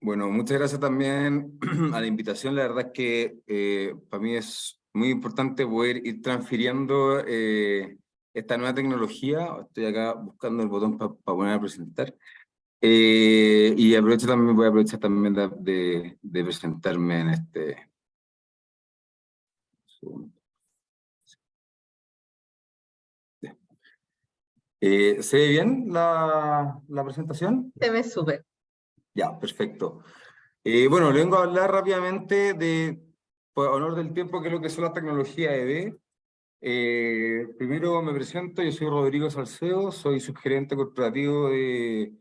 Bueno, muchas gracias también a la invitación. La verdad es que para mí es muy importante poder ir transfiriendo esta nueva tecnología. Estoy acá buscando el botón para poner a presentar. Y voy a aprovechar también de presentarme en este segundo. ¿Se ve bien la presentación? Se ve súper. Ya, perfecto. Bueno, le vengo a hablar rápidamente por honor del tiempo, que es lo que son las tecnologías EV. Primero me presento, yo soy Rodrigo Salcedo, soy subgerente corporativo de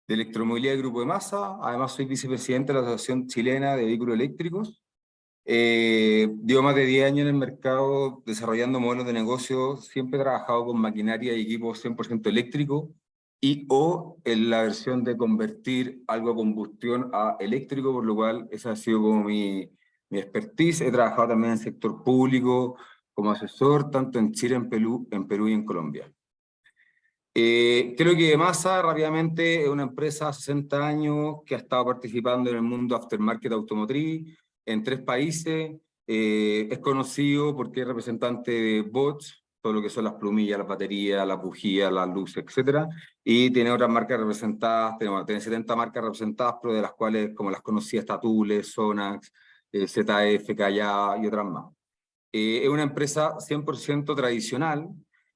electromovilidad del Grupo de Masa, además soy vicepresidente de la Asociación Chilena de Vehículos Eléctricos. Llevo más de 10 años en el mercado desarrollando modelos de negocio, siempre he trabajado con maquinaria y equipos 100% eléctricos y o en la versión de convertir algo a combustión a eléctrico, por lo cual esa ha sido como mi expertise. He trabajado también en el sector público como asesor, tanto en Chile, en Perú y en Colombia. Creo que Masa rápidamente es una empresa de 60 años que ha estado participando en el mundo aftermarket automotriz en 3 países. Es conocido porque es representante de Bosch, todo lo que son las plumillas, las baterías, las bujías, las luces, etcétera. Y tiene otras marcas representadas, tiene 70 marcas representadas, pero de las cuales, como las conocía, está Thule, Sonax, ZF, Callao y otras más. Es una empresa 100% tradicional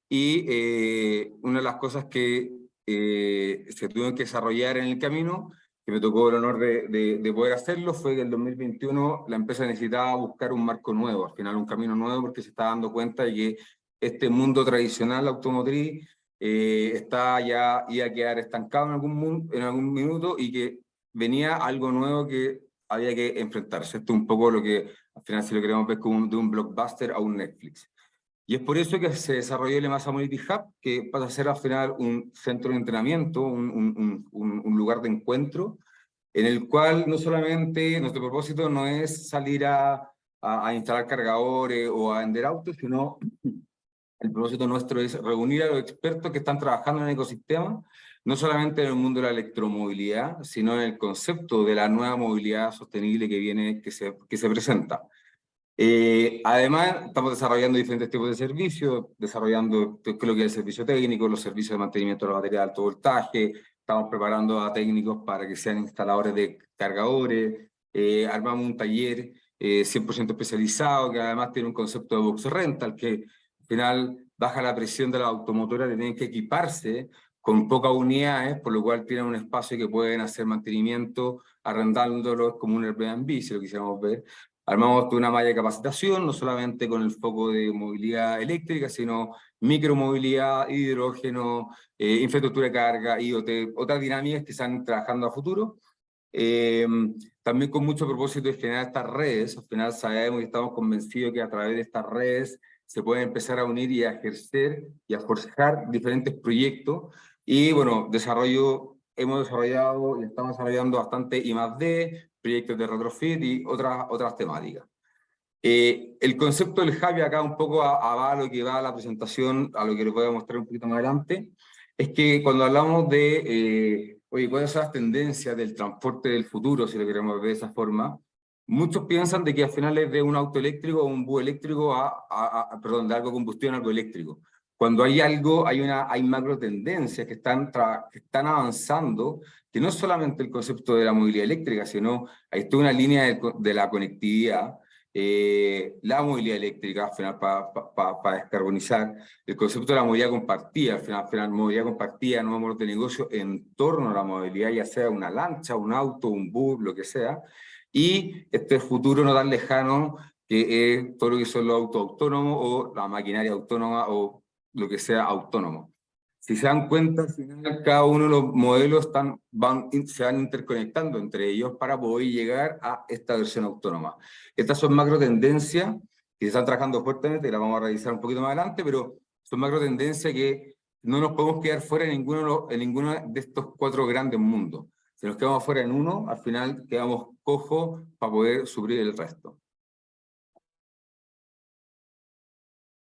y una de las cosas que se tuvieron que desarrollar en el camino, que me tocó el honor de poder hacerlo, fue que en el 2021 la empresa necesitaba buscar un marco nuevo, al final un camino nuevo, porque se estaba dando cuenta de que este mundo tradicional automotriz iba a quedar estancado en algún minuto y que venía algo nuevo que había que enfrentarse. Esto es un poco lo que al final, si lo queremos ver como de un blockbuster a un Netflix. Y es por eso que se desarrolló el Masa Mobility Hub, que pasa a ser al final un centro de entrenamiento, un lugar de encuentro, en el cual no solamente nuestro propósito no es salir a instalar cargadores o a vender autos, sino el propósito nuestro es reunir a los expertos que están trabajando en el ecosistema, no solamente en el mundo de la electromovilidad, sino en el concepto de la nueva movilidad sostenible que se presenta. Además, estamos desarrollando diferentes tipos de servicios, desarrollando lo que es el servicio técnico, los servicios de mantenimiento de la batería de alto voltaje, estamos preparando a técnicos para que sean instaladores de cargadores, armamos un taller 100% especializado, que además tiene un concepto de box rental, que al final baja la presión de las automotoras que tienen que equiparse con pocas unidades, por lo cual tienen un espacio que pueden hacer mantenimiento arrendándolo como un Airbnb, si lo quisiéramos ver. Armamos toda una malla de capacitación, no solamente con el foco de movilidad eléctrica, sino micromovilidad, hidrógeno, infraestructura de carga, IoT, otras dinámicas que están trabajando a futuro. También con mucho propósito de generar estas redes. Al final sabemos y estamos convencidos que a través de estas redes se pueden empezar a unir y a ejercer y a forjar diferentes proyectos. Y bueno, hemos desarrollado y estamos desarrollando bastante I+D, proyectos de retrofit y otras temáticas. El concepto del hub, acá un poco va a lo que va a la presentación, a lo que les voy a mostrar un poquito más adelante, es que cuando hablamos de, oye, ¿cuáles son las tendencias del transporte del futuro, si lo queremos ver de esa forma? Muchos piensan de que al final es de un auto eléctrico o un bus eléctrico perdón, de algo combustión a algo eléctrico. Cuando hay macro tendencias que están avanzando, que no es solamente el concepto de la movilidad eléctrica, sino hay toda una línea de la conectividad, la movilidad eléctrica, al final, para descarbonizar, el concepto de la movilidad compartida, al final movilidad compartida, nuevos modelos de negocio en torno a la movilidad, ya sea una lancha, un auto, un bus, lo que sea, y este futuro no tan lejano, que es todo lo que son los autos autónomos o la maquinaria autónoma o lo que sea autónomo. Si se dan cuenta, al final cada uno de los modelos se van interconectando entre ellos para poder llegar a esta versión autónoma. Estas son macro tendencias que se están trabajando fuertemente, y las vamos a revisar un poquito más adelante, pero son macro tendencias que no nos podemos quedar fuera en ninguno de estos 4 grandes mundos. Si nos quedamos fuera en uno, al final quedamos cojos para poder suplir el resto.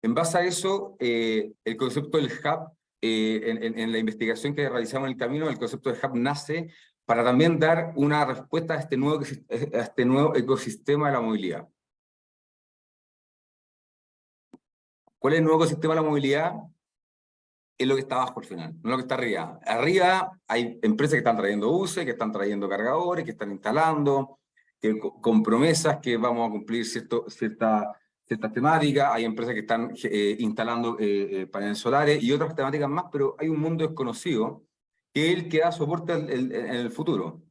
En base a eso, el concepto del hub, en la investigación que realizamos en el camino, el concepto del hub nace para también dar una respuesta a este nuevo ecosistema de la movilidad. ¿Cuál es el nuevo ecosistema de la movilidad? Es lo que está abajo al final, no lo que está arriba. Arriba hay empresas que están trayendo buses, que están trayendo cargadores, que están instalando, con promesas que vamos a cumplir ciertas temáticas. Hay empresas que están instalando paneles solares y otras temáticas más, pero hay un mundo desconocido que es el que da soporte en el futuro.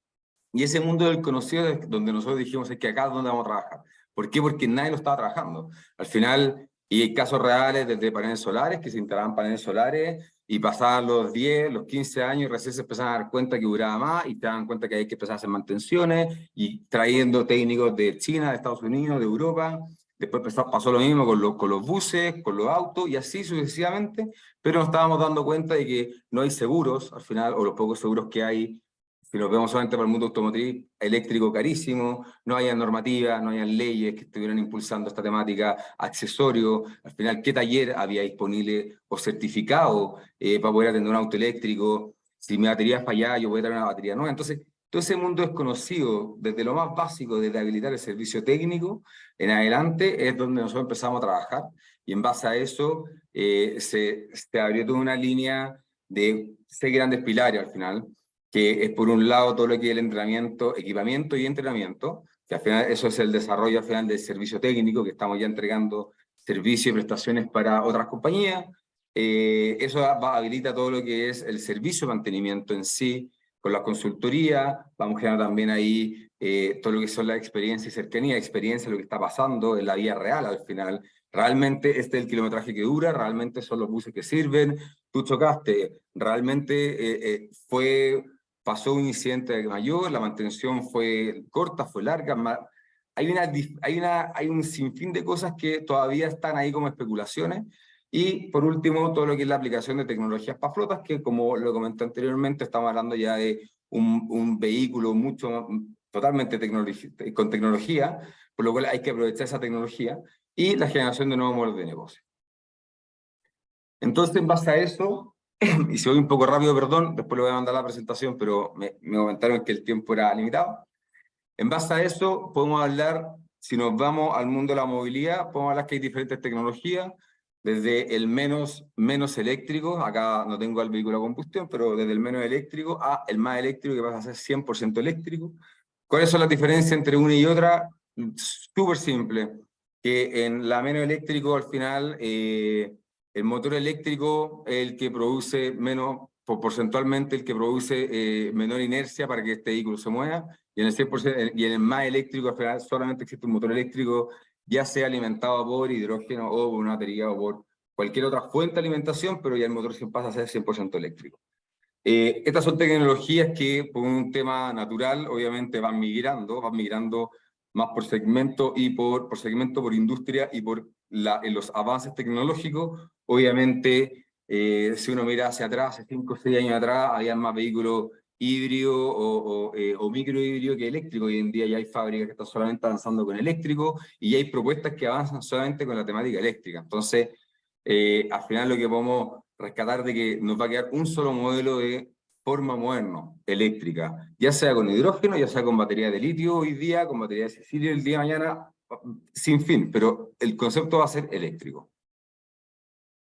Y ese mundo del conocido es donde nosotros dijimos es que acá es donde vamos a trabajar. ¿Por qué? Porque nadie lo estaba trabajando. Al final, y hay casos reales desde paneles solares, que se instalaban paneles solares y pasaban los 10, los 15 años y recién se empezaban a dar cuenta que duraba más y te dan cuenta que hay que empezar a hacer mantenciones y trayendo técnicos de China, de Estados Unidos, de Europa. Después pasó lo mismo con los buses, con los autos y así sucesivamente, pero nos estábamos dando cuenta de que no hay seguros al final, o los pocos seguros que hay. Si nos vemos solamente para el mundo automotriz, eléctrico carísimo, no había normativas, no había leyes que estuvieran impulsando esta temática, accesorios, al final, ¿qué taller había disponible o certificado para poder atender un auto eléctrico? Si mi batería falla, yo voy a traer una batería nueva. Entonces, todo ese mundo desconocido, desde lo más básico, desde habilitar el servicio técnico en adelante, es donde nosotros empezamos a trabajar, y en base a eso se abrió toda una línea de 6 grandes pilares al final, que es por un lado todo lo que es el entrenamiento, equipamiento y entrenamiento, que al final eso es el desarrollo al final del servicio técnico, que estamos ya entregando servicios y prestaciones para otras compañías. Eso habilita todo lo que es el servicio de mantenimiento en sí, con la consultoría, vamos a generar también ahí todo lo que son la experiencia y cercanía, experiencia, lo que está pasando en la vida real al final. Realmente este es el kilometraje que dura, realmente son los buses que sirven, tú chocaste, realmente pasó un incidente mayor, la mantención fue corta, fue larga, hay un sinfín de cosas que todavía están ahí como especulaciones. Y por último, todo lo que es la aplicación de tecnologías para flotas, que como lo comenté anteriormente, estamos hablando ya de un vehículo totalmente con tecnología, por lo cual hay que aprovechar esa tecnología y la generación de nuevos modelos de negocio. Entonces, en base a eso, y si voy un poco rápido, perdón, después le voy a mandar la presentación, pero me comentaron que el tiempo era limitado. En base a eso, podemos hablar, si nos vamos al mundo de la movilidad, podemos hablar que hay diferentes tecnologías, desde el menos eléctrico, acá no tengo el vehículo a combustión, pero desde el menos eléctrico a el más eléctrico, que pasa a ser 100% eléctrico. ¿Cuáles son las diferencias entre una y otra? Súper simple, que en la menos eléctrico al final el motor eléctrico es el que produce menos, porcentualmente el que produce menor inercia para que este vehículo se mueva, y en el 100%, y en el más eléctrico al final solamente existe un motor eléctrico, ya sea alimentado por hidrógeno o por una batería o por cualquier otra fuente de alimentación, pero ya el motor se pasa a ser 100% eléctrico. Estas son tecnologías que por un tema natural obviamente van migrando más por segmento y por segmento, por industria y por en los avances tecnológicos. Obviamente, si uno mira hacia atrás, hace 5 o 6 años atrás, había más vehículos híbridos o microhíbridos que eléctricos. Hoy en día ya hay fábricas que están solamente avanzando con eléctrico y ya hay propuestas que avanzan solamente con la temática eléctrica. Entonces, al final lo que podemos rescatar de que nos va a quedar un solo modelo de forma moderna, eléctrica, ya sea con hidrógeno, ya sea con batería de litio hoy día, con batería de silicio el día de mañana, sin fin, pero el concepto va a ser eléctrico.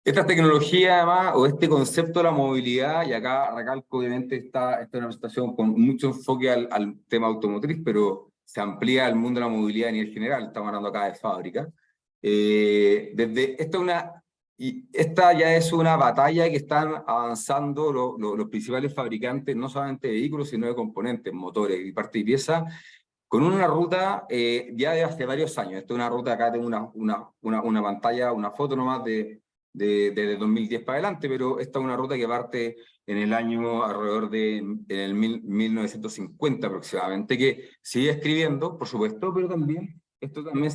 Esta tecnología, además, o este concepto de la movilidad, y acá recalco, obviamente, esta es una presentación con mucho enfoque al tema automotriz, pero se amplía al mundo de la movilidad a nivel general, estamos hablando acá de fábrica. Esta ya es una batalla que están avanzando los principales fabricantes, no solamente de vehículos, sino de componentes, motores y parte y pieza, con una ruta ya de hace varios años. Esta es una ruta, acá tengo una pantalla, una foto nomás desde 2010 para adelante, pero esta es una ruta que parte en el año alrededor en el 1950 aproximadamente, que sigue escribiendo, por supuesto, pero también esto también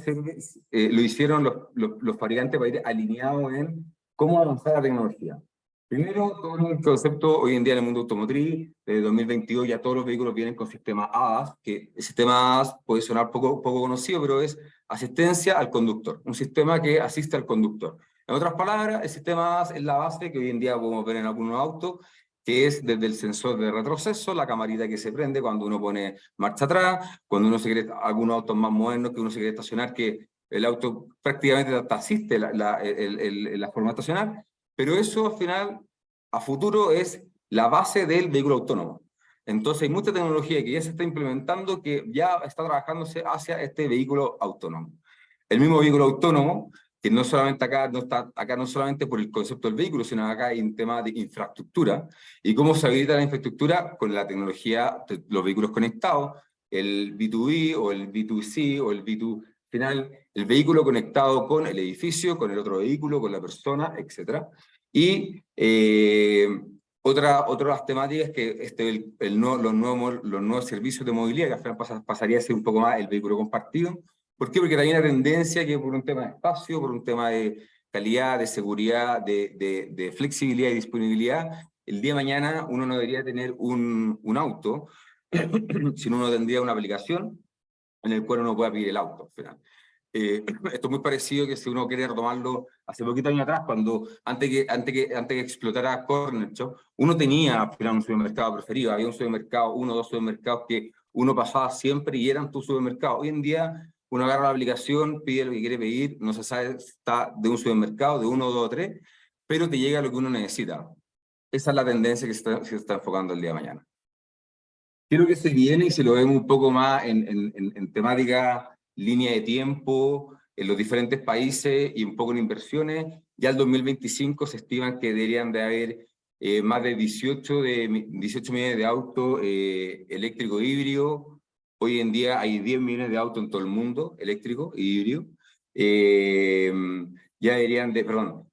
lo hicieron los fabricantes para ir alineados en cómo avanzar la tecnología. Primero, todo el concepto hoy en día en el mundo automotriz, desde 2022 ya todos los vehículos vienen con sistema ADAS, que el sistema ADAS puede sonar poco conocido, pero es asistencia al conductor, un sistema que asiste al conductor. En otras palabras, el sistema ADAS es la base que hoy en día podemos ver en algunos autos, que es desde el sensor de retroceso, la camarita que se prende cuando uno pone marcha atrás, cuando uno se quiere, algunos autos más modernos que uno se quiere estacionar, que el auto prácticamente te asiste la forma de estacionar, pero eso al final, a futuro, es la base del vehículo autónomo. Entonces hay mucha tecnología que ya se está implementando que ya está trabajándose hacia este vehículo autónomo. El mismo vehículo autónomo, que no solamente acá no está acá no solamente por el concepto del vehículo, sino acá hay un tema de infraestructura. ¿Y cómo se habilita la infraestructura? Con la tecnología de los vehículos conectados, el B2B o el B2C o el B2, al final, el vehículo conectado con el edificio, con el otro vehículo, con la persona, etc. Y otra de las temáticas es que los nuevos servicios de movilidad, que al final pasaría a ser un poco más el vehículo compartido. ¿Por qué? Porque hay una tendencia que por un tema de espacio, por un tema de calidad, de seguridad, de flexibilidad y disponibilidad, el día de mañana uno no debería tener un auto, sino uno tendría una aplicación en el cual uno pueda pedir el auto al final. Esto es muy parecido que si uno quiere retomarlo hace poquito años atrás, cuando antes que explotara Corner Shop, uno tenía al final un supermercado preferido, había un supermercado, uno o dos supermercados que uno pasaba siempre y eran tu supermercado. Hoy en día uno agarra la aplicación, pide lo que quiere pedir, no se sabe si está de un supermercado, de uno, dos o tres, pero te llega lo que uno necesita. Esa es la tendencia que se está enfocando el día de mañana. Creo que se viene y se lo vemos un poco más en temática, línea de tiempo, en los diferentes países y un poco en inversiones. Ya el 2025 se estiman que deberían de haber más de 18 millones de autos eléctricos híbridos. Hoy en día hay 10 millones de autos en todo el mundo, eléctricos y híbridos. Ya deberían de, perdón,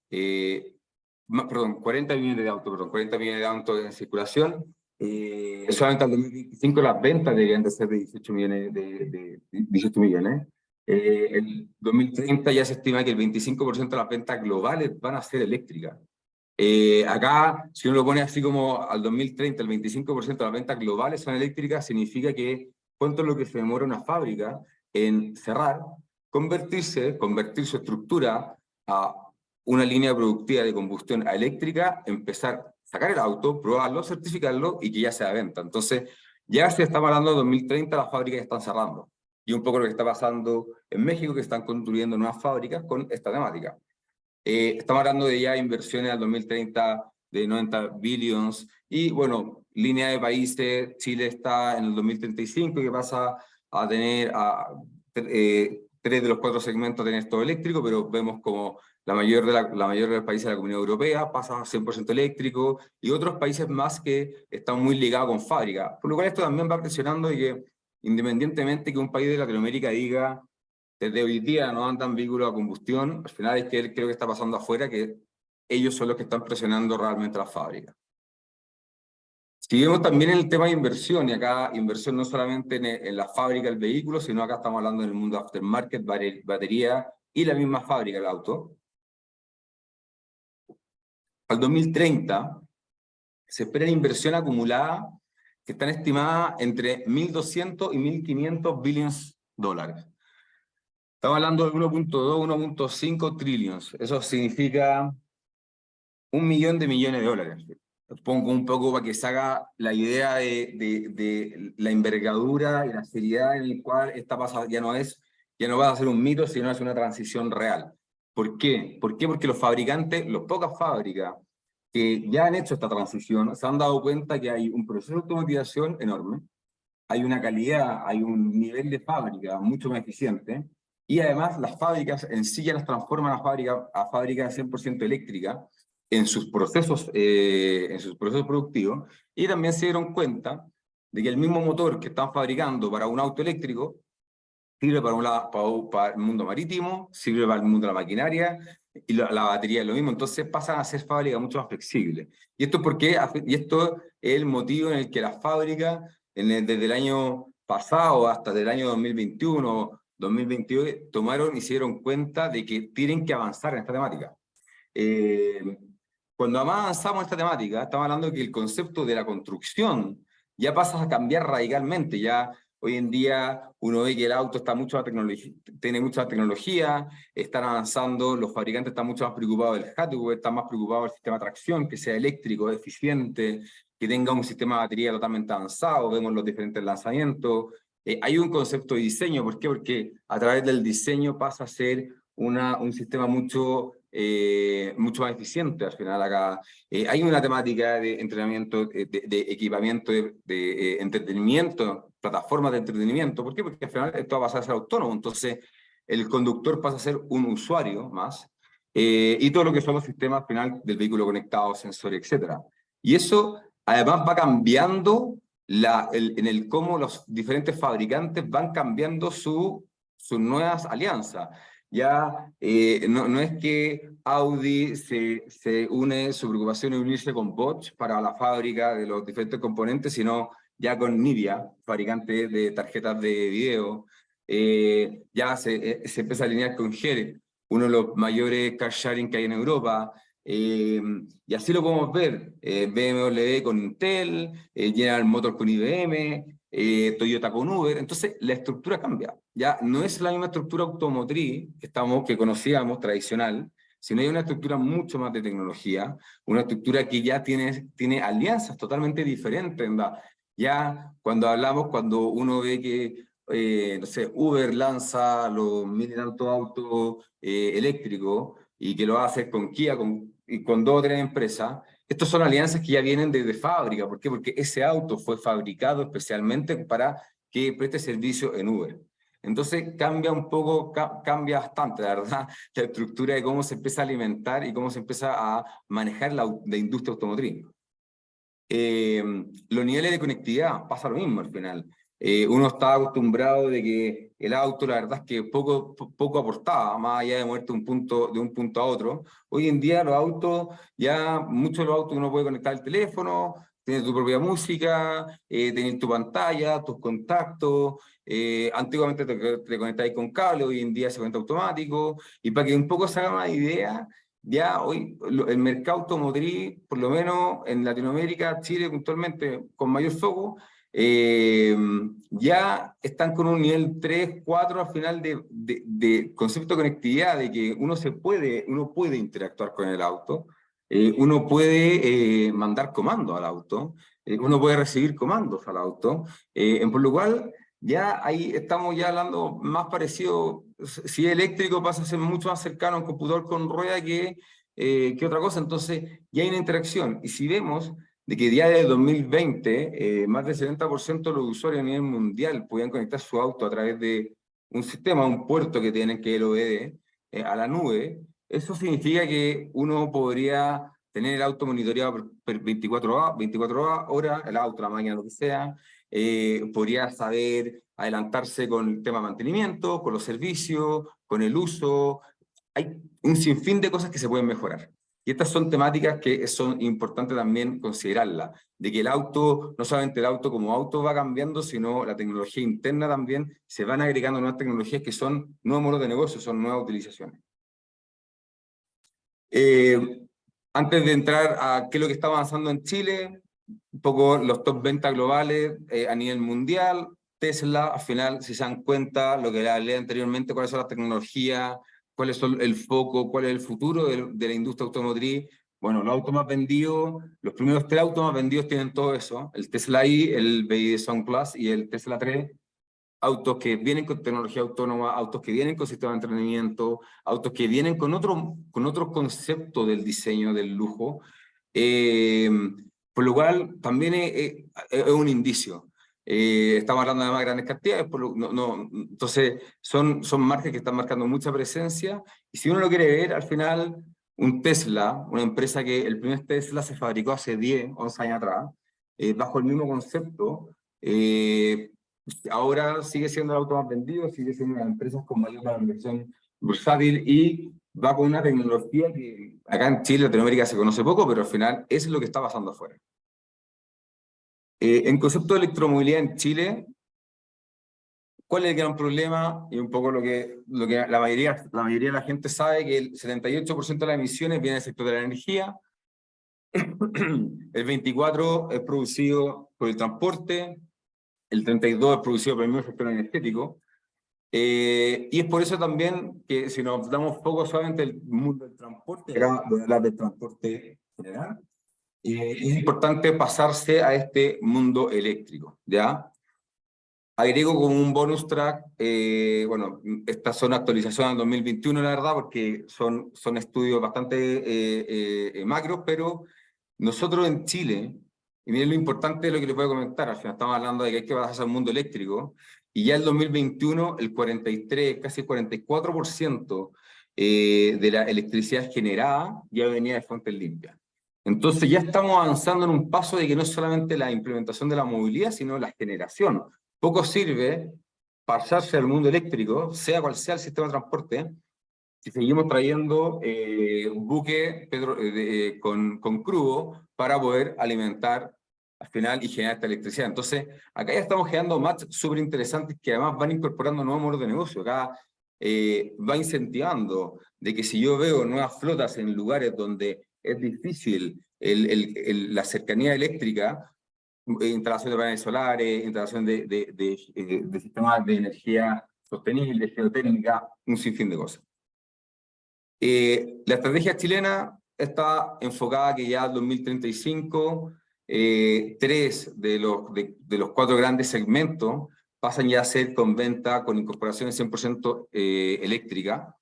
40 millones de autos, 40 millones de autos en circulación. Solamente al 2025 las ventas deberían de ser de 18 millones. 18 millones. El 2030 ya se estima que el 25% de las ventas globales van a ser eléctricas. Acá, si uno lo pone así como al 2030, el 25% de las ventas globales son eléctricas, significa que cuánto es lo que se demora una fábrica en cerrar, convertir su estructura a una línea productiva de combustión eléctrica, empezar a sacar el auto, probarlo, certificarlo y que ya sea de venta. Entonces, ya se está hablando de 2030, las fábricas están cerrando. Y un poco lo que está pasando en México, que están construyendo nuevas fábricas con esta temática. Estamos hablando de ya inversiones al 2030 de 90 billions. Y bueno, línea de países, Chile está en el 2035, que pasa a tener tres de los cuatro segmentos a tener todo eléctrico, pero vemos como la mayoría de los países de la Comunidad Europea pasa a 100% eléctrico, y otros países más que están muy ligados con fábricas. Por lo cual esto también va presionando de que, independientemente que un país de Latinoamérica diga, desde hoy día no andan vehículos a combustión, al final es que creo que está pasando afuera, que ellos son los que están presionando realmente las fábricas. Si vemos también el tema de inversión, y acá inversión no solamente en la fábrica del vehículo, sino acá estamos hablando en el mundo aftermarket, batería y la misma fábrica del auto. Al 2030 se espera inversión acumulada que están estimadas entre 1.200 y 1.500 billones dólares. Estamos hablando de 1.2, 1.5 trillions. Eso significa 1.000.000 de millones de dólares. Pongo un poco para que se haga la idea de la envergadura y la seriedad en la cual esta pasa, ya no va a ser un mito, sino es una transición real. ¿Por qué? ¿Por qué? Porque los fabricantes, las pocas fábricas que ya han hecho esta transición, se han dado cuenta que hay un proceso de automatización enorme, hay una calidad, hay un nivel de fábrica mucho más eficiente, y además las fábricas en sí ya las transforman a fábricas 100% eléctricas en sus procesos productivos, y también se dieron cuenta de que el mismo motor que están fabricando para un auto eléctrico sirve para el mundo marítimo, sirve para el mundo de la maquinaria, y la batería es lo mismo. Entonces pasan a ser fábricas mucho más flexibles. Y esto es el motivo en el que las fábricas, desde el año pasado hasta el año 2021, 2022, tomaron y se dieron cuenta de que tienen que avanzar en esta temática. Cuando más avanzamos en esta temática, estamos hablando de que el concepto de la construcción ya pasa a cambiar radicalmente. Ya hoy en día uno ve que el auto tiene mucha tecnología, están avanzando, los fabricantes están mucho más preocupados del hardware, están más preocupados del sistema de tracción, que sea eléctrico, eficiente, que tenga un sistema de batería totalmente avanzado, vemos los diferentes lanzamientos. Hay un concepto de diseño, ¿por qué? Porque a través del diseño pasa a ser un sistema mucho más eficiente al final acá. Hay una temática de entrenamiento, de equipamiento, de entretenimiento, plataformas de entretenimiento. ¿Por qué? Porque al final esto va a pasar a ser autónomo. Entonces, el conductor pasa a ser un usuario más. Y todo lo que son los sistemas al final del vehículo conectado, sensor, etcétera. Y eso además va cambiando en el cómo los diferentes fabricantes van cambiando sus nuevas alianzas. Ya no es que Audi se une, su preocupación es unirse con Bosch para la fábrica de los diferentes componentes, sino ya con Nvidia, fabricante de tarjetas de video. Ya se empieza a alinear con Geely, uno de los mayores car sharing que hay en Europa. Y así lo podemos ver, BMW con Intel, General Motors con IBM, Toyota con Uber. Entonces la estructura cambia, ya no es la misma estructura automotriz que conocíamos tradicional, sino hay una estructura mucho más de tecnología, una estructura que ya tiene alianzas totalmente diferentes, ¿verdad? Ya cuando uno ve que no sé, Uber lanza los mil y tantos autos eléctricos y que lo va a hacer con Kia y con 2 o 3 empresas, estos son alianzas que ya vienen desde fábrica. ¿Por qué? Porque ese auto fue fabricado especialmente para que preste servicio en Uber. Entonces cambia un poco, cambia bastante, la verdad, la estructura de cómo se empieza a alimentar y cómo se empieza a manejar la industria automotriz. Los niveles de conectividad, pasa lo mismo al final. Uno está acostumbrado de que el auto, la verdad es que poco aportaba, más allá de moverte de un punto a otro. Hoy en día los autos, ya muchos de los autos uno puede conectar el teléfono, tienes tu propia música, tienes tu pantalla, tus contactos. Antiguamente te conectabas con cable, hoy en día se conecta automático. Y para que un poco se haga una idea, ya hoy el mercado automotriz, por lo menos en Latinoamérica, Chile puntualmente, con mayor foco, ya están con un nivel 3, 4 al final de concepto de conectividad, de que uno puede interactuar con el auto, uno puede mandar comandos al auto, uno puede recibir comandos al auto, por lo cual ya ahí estamos ya hablando más parecido, si es eléctrico pasa a ser mucho más cercano a un computador con rueda que otra cosa, entonces ya hay una interacción, y si vemos de que ya desde 2020 más del 70% de los usuarios a nivel mundial podían conectar su auto a través de un sistema, un puerto que tienen, que es el OBD, a la nube. Eso significa que uno podría tener el auto monitoreado por 24 horas, el auto, la máquina, lo que sea, podría saber adelantarse con el tema de mantenimiento, con los servicios, con el uso. Hay un sinfín de cosas que se pueden mejorar. Y estas son temáticas que son importantes también considerarlas, de que el auto, no solamente el auto como auto va cambiando, sino la tecnología interna también, se van agregando nuevas tecnologías que son nuevos modelos de negocio, son nuevas utilizaciones. Antes de entrar a qué es lo que está avanzando en Chile, un poco los top ventas globales a nivel mundial. Tesla, al final, si se dan cuenta, lo que les hablé anteriormente, cuáles son las tecnologías, cuáles son el foco, cuál es el futuro de la industria automotriz. Bueno, los autos más vendidos, los primeros 3 autos más vendidos tienen todo eso, el Tesla I, el BYD Sound Plus y el Tesla 3, autos que vienen con tecnología autónoma, autos que vienen con sistema de entrenamiento, autos que vienen con otro concepto del diseño, del lujo, eh, por lo cual también es un indicio. Estamos hablando de más grandes cantidades, entonces son marcas que están marcando mucha presencia, y si uno lo quiere ver, al final, un Tesla, una empresa que el primer Tesla se fabricó hace 10, 11 años atrás, bajo el mismo concepto, ahora sigue siendo el auto más vendido, sigue siendo una de las empresas con mayor valoración bursátil y va con una tecnología que acá en Chile, Latinoamérica se conoce poco, pero al final es lo que está pasando afuera. En concepto de electromovilidad en Chile, ¿cuál es el gran problema? Y un poco lo que la mayoría de la gente sabe, que el 78% de las emisiones viene del sector de la energía, el 24% es producido por el transporte, el 32% es producido por el mismo sector energético, y es por eso también que si nos damos foco solamente el mundo del transporte, acá voy a hablar del transporte general, es importante pasarse a este mundo eléctrico, ¿ya? Agrego como un bonus track, bueno, estas son actualizaciones del 2021, la verdad, porque son estudios bastante macros, pero nosotros en Chile, y miren lo importante de lo que les voy a comentar, al final estamos hablando de que hay que pasarse al mundo eléctrico, y ya en el 2021 el 43, casi el 44% de la electricidad generada ya venía de fuentes limpias. Entonces ya estamos avanzando en un paso de que no es solamente la implementación de la movilidad, sino la generación. Poco sirve pasarse al mundo eléctrico, sea cual sea el sistema de transporte, si seguimos trayendo buques con crudo para poder alimentar al final y generar esta electricidad. Entonces, acá ya estamos generando match súper interesantes que además van incorporando nuevos modelos de negocio. Acá va incentivando de que si yo veo nuevas flotas en lugares donde es difícil la cercanía eléctrica, instalación de paneles solares, instalación de sistemas de energía sostenible, geotérmica, un sinfín de cosas. La estrategia chilena está enfocada que ya en 2035, 3 de los 4 grandes segmentos pasan ya a ser con venta, con incorporación 100% eléctrica.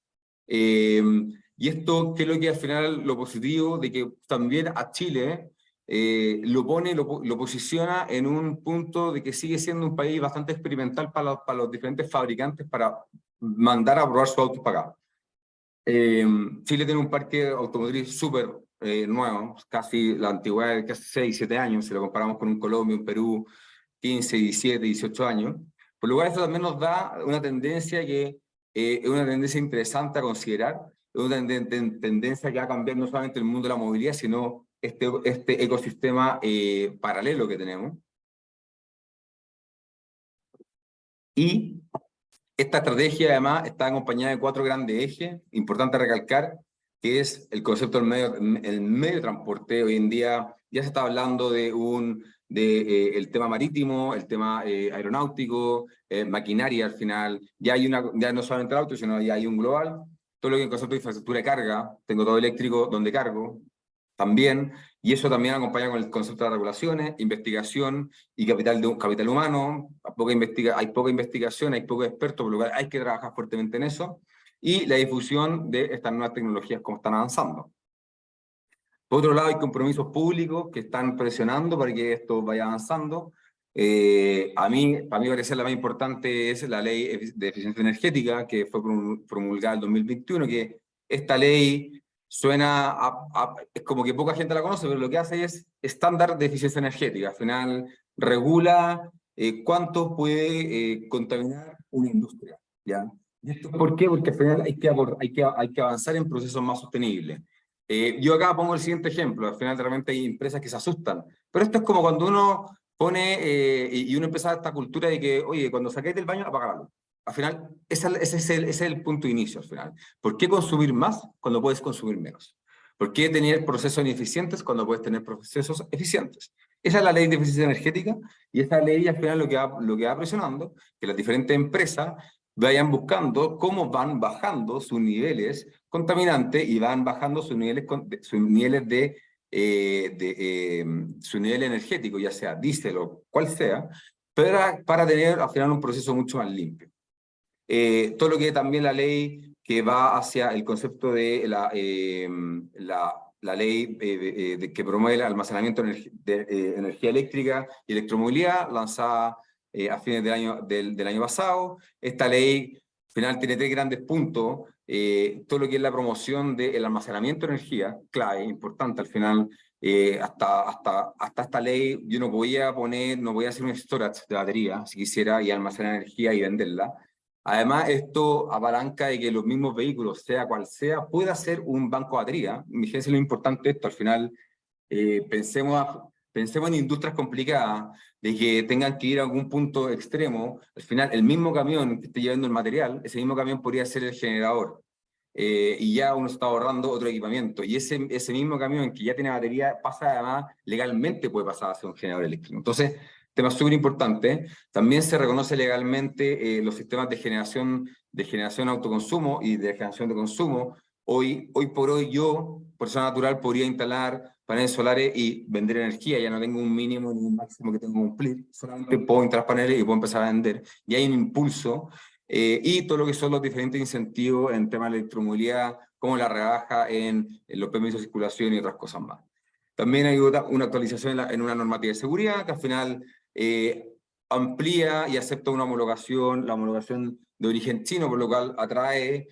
Y esto, ¿qué es lo que al final lo positivo? De que también a Chile lo posiciona en un punto de que sigue siendo un país bastante experimental para los diferentes fabricantes para mandar a probar sus autos para acá. Chile tiene un parque automotriz súper nuevo, casi la antigüedad de casi 6, 7 años, si lo comparamos con un Colombia, un Perú, 15, 17, 18 años. Por lo cual esto también nos da una tendencia que es una tendencia interesante a considerar, es una tendencia que va a cambiar no solamente el mundo de la movilidad, sino este ecosistema paralelo que tenemos. Y esta estrategia además está acompañada de 4 grandes ejes, importante recalcar, que es el concepto del medio de transporte. Hoy en día ya se está hablando el tema marítimo, el tema aeronáutico, maquinaria al final, ya no solamente el auto, sino ya hay un global, todo lo que es el concepto de infraestructura de carga, tengo todo eléctrico donde cargo, también, y eso también acompaña con el concepto de regulaciones, investigación y capital humano. Hay poca investigación, hay pocos expertos, por lo cual hay que trabajar fuertemente en eso, y la difusión de estas nuevas tecnologías como están avanzando. Por otro lado, hay compromisos públicos que están presionando para que esto vaya avanzando. Para mí parecer la más importante es la ley de eficiencia energética, que fue promulgada en 2021, que esta ley suena, es como que poca gente la conoce, pero lo que hace es estándar de eficiencia energética. Al final regula cuánto puede contaminar una industria, ¿ya? ¿Y esto por qué? Porque al final hay que avanzar en procesos más sostenibles. Yo acá pongo el siguiente ejemplo, al final realmente hay empresas que se asustan, pero esto es como cuando uno pone, y uno empieza esta cultura de que, oye, cuando saquéis del baño, apaga la luz. Al final, ese es el punto de inicio al final. ¿Por qué consumir más cuando puedes consumir menos? ¿Por qué tener procesos ineficientes cuando puedes tener procesos eficientes? Esa es la ley de eficiencia energética, y esa ley al final lo que va presionando, que las diferentes empresas vayan buscando cómo van bajando sus niveles contaminantes y van bajando sus niveles su nivel energético, ya sea diésel o cual sea, para tener al final un proceso mucho más limpio. Todo lo que también la ley que va hacia el concepto de la ley que promueve el almacenamiento de energía eléctrica y electromovilidad, lanzada a fines del año pasado. Esta ley al final tiene 3 grandes puntos. Todo lo que es la promoción del almacenamiento de energía, clave, importante al final. Hasta esta ley yo no podía hacer un storage de batería si quisiera y almacenar energía y venderla. Además, esto apalanca de que los mismos vehículos, sea cual sea, pueda ser un banco de batería. Fíjense lo importante esto, al final pensemos en industrias complicadas, de que tengan que ir a algún punto extremo. Al final, el mismo camión que esté llevando el material, ese mismo camión podría ser el generador. Y ya uno está ahorrando otro equipamiento. Y ese mismo camión que ya tiene batería, además, legalmente puede pasar a ser un generador eléctrico. Entonces, tema súper importante. También se reconoce legalmente los sistemas de generación autoconsumo y de generación de consumo, Hoy por hoy yo, persona natural, podría instalar paneles solares y vender energía. Ya no tengo un mínimo ni un máximo que tengo que cumplir. Solamente puedo instalar paneles y puedo empezar a vender. Y hay un impulso y todo lo que son los diferentes incentivos en temas de electromovilidad, como la rebaja en los permisos de circulación y otras cosas más. También hay una actualización en una normativa de seguridad que al final amplía y acepta una homologación, la homologación de origen chino, por lo cual atrae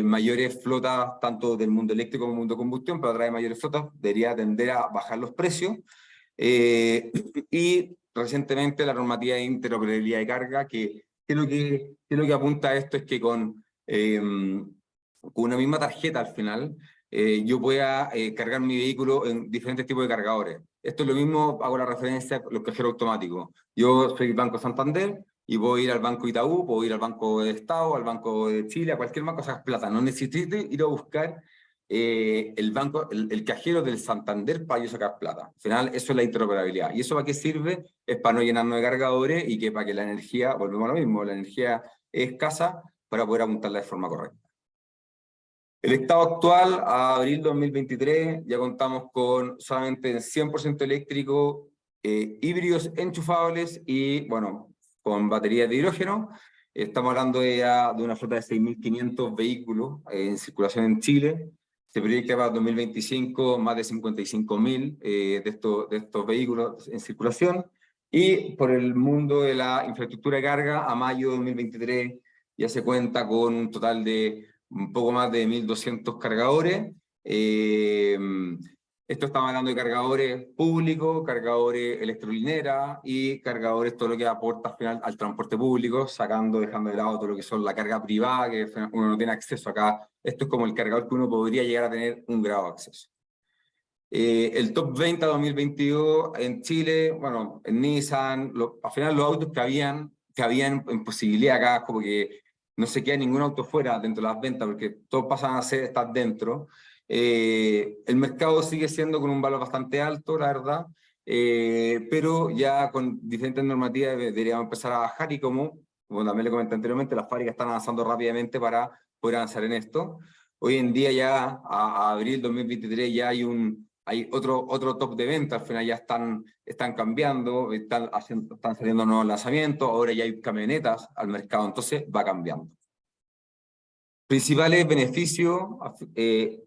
mayores flotas, tanto del mundo eléctrico como del mundo de combustión, pero atrae mayores flotas, debería tender a bajar los precios. Y recientemente la normativa de interoperabilidad de carga, que lo que apunta a esto es que con una misma tarjeta al final, yo pueda cargar mi vehículo en diferentes tipos de cargadores. Esto es lo mismo, hago la referencia a los cajeros automáticos. Yo soy Banco Santander y puedo ir al Banco Itaú, puedo ir al Banco de Estado, al Banco de Chile, a cualquier banco, sacas plata. No necesito ir a buscar el banco, el cajero del Santander para yo sacar plata. Al final, eso es la interoperabilidad. ¿Y eso para qué sirve? Es para no llenarnos de cargadores y que para que la energía, volvemos a lo mismo, la energía es escasa para poder apuntarla de forma correcta. El estado actual, a abril 2023, ya contamos con solamente 100% eléctrico, híbridos enchufables y, bueno, con baterías de hidrógeno. Estamos hablando de una flota de 6.500 vehículos en circulación en Chile. Se proyecta para 2025 más de 55.000 de estos vehículos en circulación. Y por el mundo de la infraestructura de carga, a mayo de 2023 ya se cuenta con un total de un poco más de 1.200 cargadores. Esto estamos hablando de cargadores públicos, cargadores electrolineras y cargadores, todo lo que aporta al final al transporte público, dejando de lado todo lo que son la carga privada, que uno no tiene acceso acá. Esto es como el cargador que uno podría llegar a tener un grado de acceso. El top 20 2022 en Chile, bueno, en Nissan, al final los autos que habían en posibilidad acá, como que no se queda ningún auto fuera dentro de las ventas, porque todos pasan a estar dentro. El mercado sigue siendo con un valor bastante alto, la verdad, pero ya con diferentes normativas deberíamos empezar a bajar y como también le comenté anteriormente, las fábricas están avanzando rápidamente para poder avanzar en esto. Hoy en día ya, a abril 2023, ya hay otro top de venta, al final ya están cambiando, están saliendo nuevos lanzamientos, ahora ya hay camionetas al mercado, entonces va cambiando. Principales beneficios,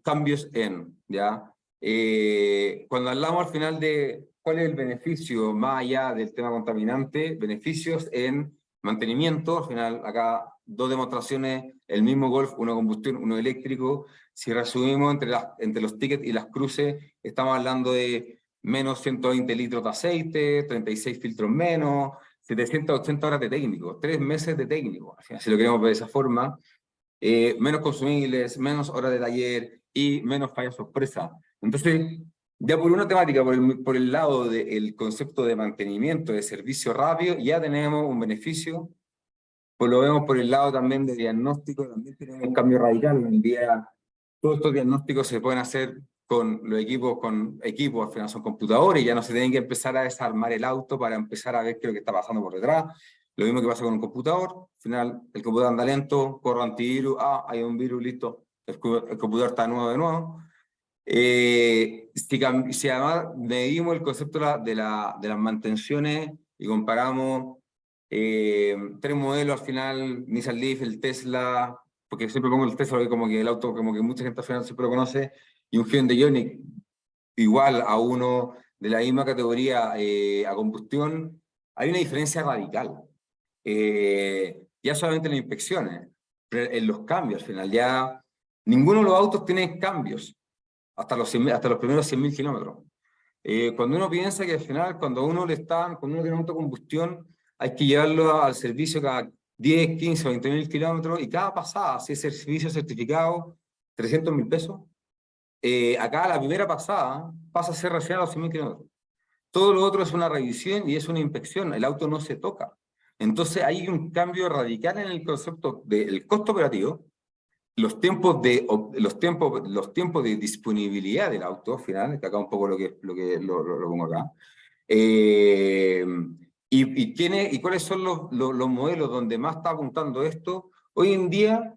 cambios ¿ya? Cuando hablamos al final de cuál es el beneficio más allá del tema contaminante, beneficios en mantenimiento, al final acá dos demostraciones, el mismo Golf, uno combustión, uno eléctrico. Si resumimos entre los tickets y las cruces, estamos hablando de menos 120 litros de aceite, 36 filtros menos, 780 horas de técnico, 3 meses de técnico, al final, si lo queremos ver de esa forma. Menos consumibles, menos horas de taller y menos fallas sorpresa. Entonces, ya por una temática, por el lado del concepto de mantenimiento, de servicio rápido, ya tenemos un beneficio. Pues lo vemos por el lado también de diagnóstico, también tenemos un cambio radical. Hoy en día, todos estos diagnósticos se pueden hacer con equipos, al final son computadores, ya no se tienen que empezar a desarmar el auto para empezar a ver qué es lo que está pasando por detrás. Lo mismo que pasa con un computador, al final el computador anda lento, corre antivirus, hay un virus, listo, el computador está nuevo de nuevo. Si además medimos el concepto de las mantenciones y comparamos 3 modelos al final, Nissan Leaf, el Tesla, porque siempre pongo el Tesla, porque como que el auto, como que mucha gente al final siempre lo conoce, y un Hyundai Ioniq igual a uno de la misma categoría a combustión, hay una diferencia radical. Ya solamente en las inspecciones, pero en los cambios al final, ya ninguno de los autos tiene cambios hasta los primeros 100.000 kilómetros. Cuando uno piensa que al final, cuando uno tiene un autocombustión, hay que llevarlo al servicio cada 10, 15, 20.000 kilómetros y cada pasada, si ese servicio certificado, 300.000 pesos. Acá la primera pasada pasa a ser recién a los 100.000 kilómetros. Todo lo otro es una revisión y es una inspección, el auto no se toca. Entonces hay un cambio radical en el concepto del costo operativo, los tiempos de disponibilidad del auto, al final, que acá un poco lo pongo acá, y cuáles son los modelos donde más está apuntando esto. Hoy en día,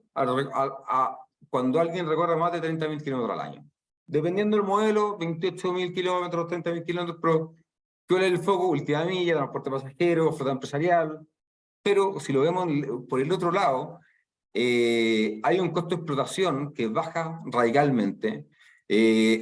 cuando alguien recorre más de 30.000 kilómetros al año. Dependiendo del modelo, 28.000 kilómetros, 30.000 kilómetros, pero ¿cuál es el foco? Última milla, transporte pasajero, flota empresarial. Pero si lo vemos por el otro lado, hay un costo de explotación que baja radicalmente.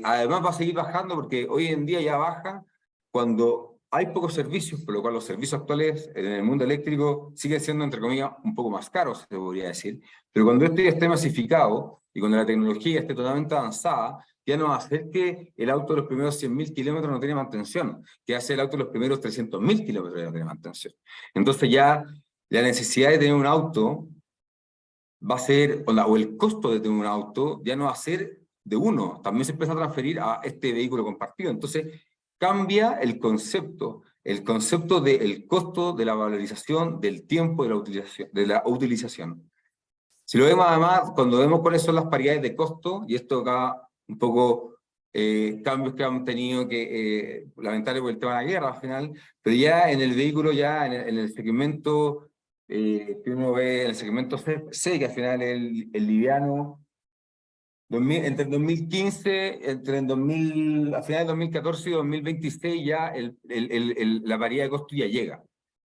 Además va a seguir bajando porque hoy en día ya baja cuando hay pocos servicios, por lo cual los servicios actuales en el mundo eléctrico siguen siendo, entre comillas, un poco más caros, se podría decir. Pero cuando esto ya esté masificado y cuando la tecnología esté totalmente avanzada, ya no va a hacer que el auto de los primeros 100.000 kilómetros no tiene mantención, que hace el auto de los primeros 300.000 kilómetros ya no tiene mantención. Entonces ya la necesidad de tener un auto va a ser, o el costo de tener un auto ya no va a ser de uno, también se empieza a transferir a este vehículo compartido. Entonces cambia el concepto del costo de la valorización del tiempo de la utilización. Si lo vemos además, cuando vemos cuáles son las paridades de costo, y esto acá un poco cambios que han tenido que lamentar por el tema de la guerra al final, pero ya en el vehículo, ya en el segmento que uno ve, en el segmento C, que al final es el liviano, entre el 2015, a finales de 2014 y 2026 ya la paridad de costo ya llega.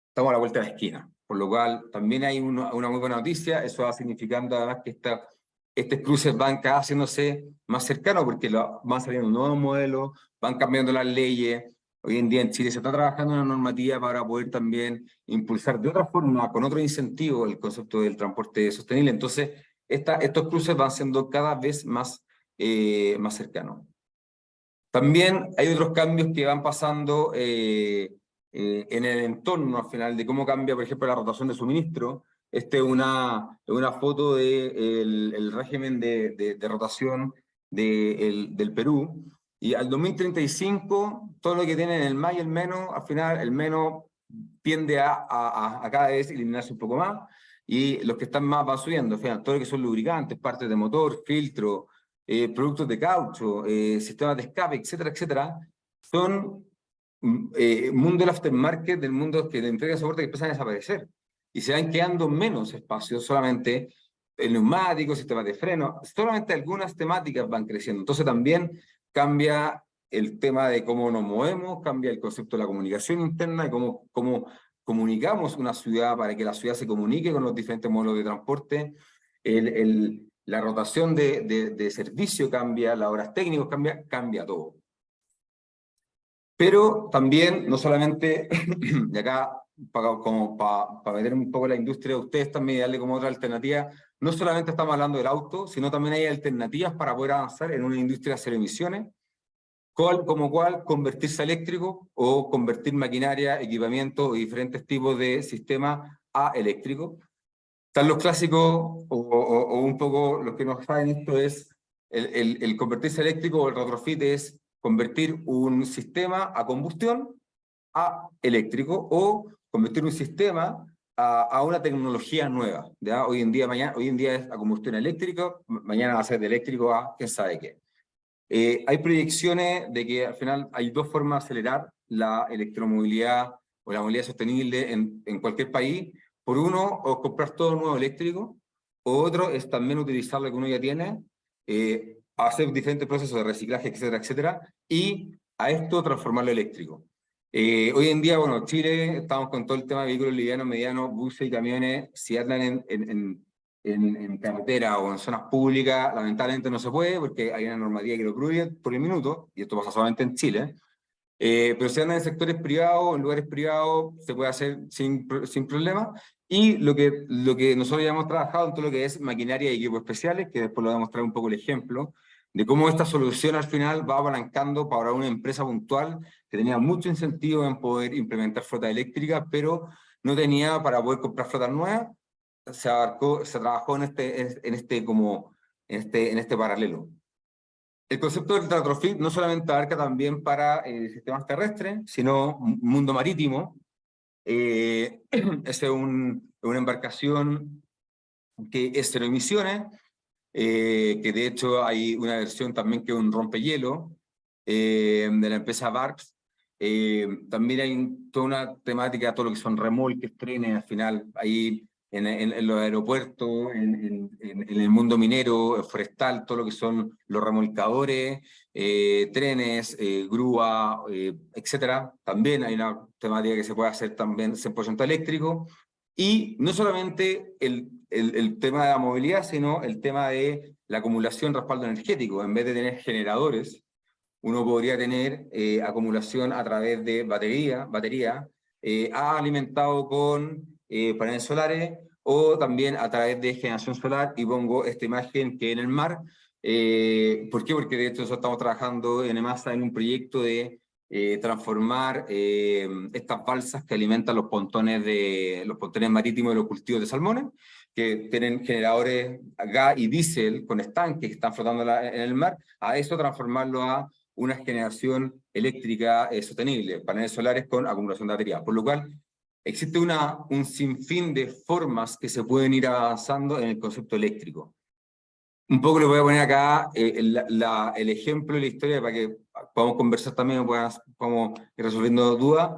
Estamos a la vuelta de la esquina, por lo cual también hay una muy buena noticia. Eso va significando además que estos cruces van cada vez haciéndose más cercanos porque van saliendo nuevos modelos, van cambiando las leyes. Hoy en día en Chile se está trabajando una normativa para poder también impulsar de otra forma, con otro incentivo, el concepto del transporte sostenible. Entonces, estos cruces van siendo cada vez más cercanos. También hay otros cambios que van pasando en el entorno al final, de cómo cambia, por ejemplo, la rotación de suministro. Esta es una foto del el régimen de rotación del Perú. Y al 2035, todo lo que tiene en el más y el menos, al final el menos tiende a cada vez eliminarse un poco más, y los que están más van subiendo. Al final, todo lo que son lubricantes, partes de motor, filtro, productos de caucho, sistemas de escape, etcétera, etcétera, son mundo del aftermarket, del mundo que de entrega de soporte, que empiezan a desaparecer. Y se van quedando menos espacios, solamente neumáticos, sistemas de freno, solamente algunas temáticas van creciendo. Entonces también cambia el tema de cómo nos movemos, cambia el concepto de la comunicación interna y cómo comunicamos una ciudad para que la ciudad se comunique con los diferentes modelos de transporte. La rotación de servicio cambia, las horas técnicas cambia todo. Pero también, no solamente, y acá, para meter un poco la industria de ustedes también y darle como otra alternativa, no solamente estamos hablando del auto, sino también hay alternativas para poder avanzar en una industria de cero emisiones, como cual convertirse a eléctrico o convertir maquinaria, equipamiento y diferentes tipos de sistemas a eléctrico. Están los clásicos, o un poco los que no saben esto, es el convertirse eléctrico o el retrofit es convertir un sistema a combustión a eléctrico, o convertir un sistema a una tecnología nueva. ¿Ya? Hoy en día es a combustión eléctrica, mañana va a ser de eléctrico a quién sabe qué. Hay proyecciones de que al final hay dos formas de acelerar la electromovilidad o la movilidad sostenible en cualquier país. Por uno, o comprar todo nuevo eléctrico, o otro es también utilizar lo que uno ya tiene, hacer diferentes procesos de reciclaje, etcétera, etcétera, y a esto transformarlo eléctrico. Hoy en día, bueno, Chile, estamos con todo el tema de vehículos livianos, medianos, buses y camiones. Si andan en carretera o en zonas públicas, lamentablemente no se puede porque hay una normativa que lo prohíbe por el minuto, y esto pasa solamente en Chile. Pero si andan en sectores privados, en lugares privados, se puede hacer sin problema. Y lo que nosotros ya hemos trabajado en todo lo que es maquinaria y equipos especiales, que después lo voy a mostrar un poco el ejemplo, de cómo esta solución al final va apalancando para una empresa puntual que tenía mucho incentivo en poder implementar flota eléctrica, pero no tenía para poder comprar flotas nuevas. Se trabajó en este paralelo. El concepto del retrofit no solamente abarca también para sistemas terrestres, sino mundo marítimo. Es una embarcación que es cero emisiones, que de hecho hay una versión también que es un rompehielo de la empresa Barks. También hay toda una temática, todo lo que son remolques, trenes, al final ahí en los aeropuertos, en el mundo minero, forestal, todo lo que son los remolcadores, trenes, grúa, etcétera. También hay una temática que se puede hacer también 100% eléctrico. Y no solamente el tema de la movilidad, sino el tema de la acumulación respaldo energético. En vez de tener generadores, uno podría tener acumulación a través de batería alimentado con paneles solares, o también a través de generación solar. Y pongo esta imagen que en el mar. ¿Por qué? Porque de hecho nosotros estamos trabajando en EMASA en un proyecto de transformar estas balsas que alimentan los pontones marítimos de los cultivos de salmones, que tienen generadores gas y diésel con estanques que están flotando en el mar, a eso transformarlo a una generación eléctrica sostenible, paneles solares con acumulación de batería. Por lo cual, existe un sinfín de formas que se pueden ir avanzando en el concepto eléctrico. Un poco le voy a poner acá el ejemplo y la historia para que podamos conversar también, podamos ir resolviendo dudas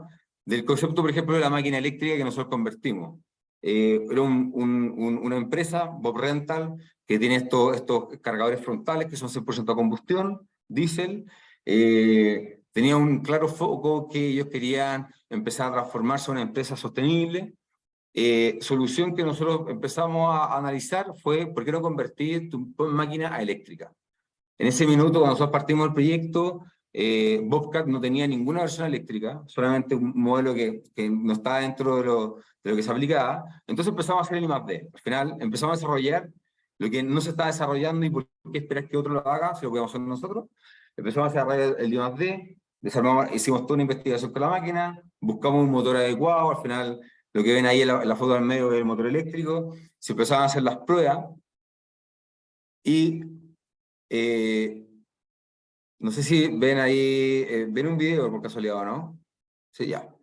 del concepto, por ejemplo, de la máquina eléctrica que nosotros convertimos. Era una empresa, Bob Rental, que tiene estos cargadores frontales que son 100% a combustión, diésel. Tenía un claro foco que ellos querían empezar a transformarse en una empresa sostenible. Solución que nosotros empezamos a analizar fue: ¿por qué no convertir tu máquina a eléctrica? En ese minuto, cuando nosotros partimos del proyecto, Bobcat no tenía ninguna versión eléctrica, solamente un modelo que no estaba dentro de lo que se aplicaba. Entonces empezamos a hacer el I+D. Al final empezamos a desarrollar lo que no se está desarrollando. ¿Y por qué esperar que otro lo haga si lo podemos hacer nosotros? Empezamos a desarrollar el I+D, hicimos toda una investigación con la máquina, buscamos un motor adecuado. Al final, lo que ven ahí en la foto del medio es el motor eléctrico. Se empezaban a hacer las pruebas y no sé si ven ahí, ven un video por casualidad o no. Sí, ya.